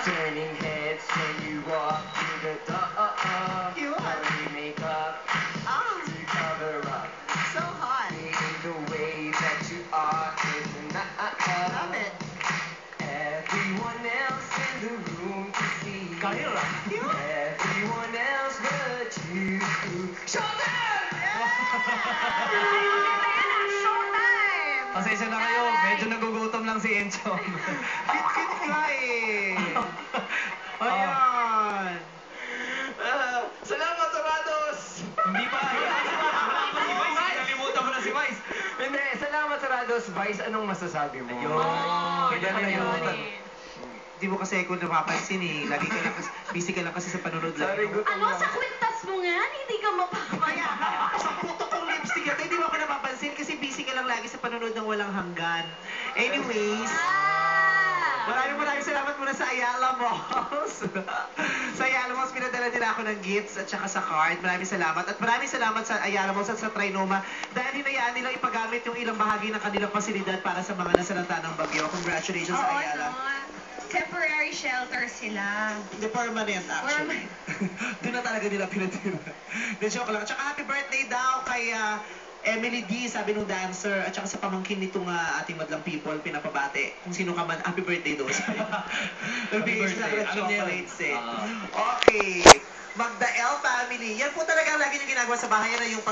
Turning heads when you walk through the door. Cute. Hurry makeup to cover up. So hot. Being the way that you are is enough. Love it. Everyone else in the room to see. Kaya lang. Everyone else but you. Showtime! Showtime! Pasensya na kayo, medyo nagugutom lang si Encho. Fit ka eh. Ayan. Salamat, Torados! Hindi pa, wala pa si Vice, nalimutan mo na si Vice. Hindi, salamat, Torados. Vice, anong masasabi mo? Kailan na yun? Di mo kasi ako napapansin eh. Lagi ka lang kasi, busy ka lang kasi sa panonood lang. Sorry, gutom Ano, lang. sa kwintas mo nga, hindi ka mapapaya. Sa puto kong lipstick ito, hindi mo ako napapansin kasi busy ka lang lagi sa panonood ng walang hanggan. Anyways, maraming salamat muna sa Ayala Malls. Sa Ayala Malls, pinadala nila ako ng gifts at saka sa card. Maraming salamat. At maraming salamat sa Ayala Malls at sa Trinoma dahil hinayaan nilang ipagamit yung ilang bahagi ng kanilang pasilidad para sa mga nasalanta ng bagyo. Congratulations sa Ayala. Temporary shelter sila. Hindi, permanent actually. Doon na talaga nila pinatira. Hindi, joke lang. At saka happy birthday daw kay Emily D, sabi nung dancer, at saka sa pamangkin nitong ating madlang people, pinapabate. Kung sino ka man, happy birthday doon. Nagbigay siya birthday. ng Alam niya yun. chocolates eh. Okay. Magda L family. Yan po talaga ang lagi niyong ginagawa sa bahay. Yan na yung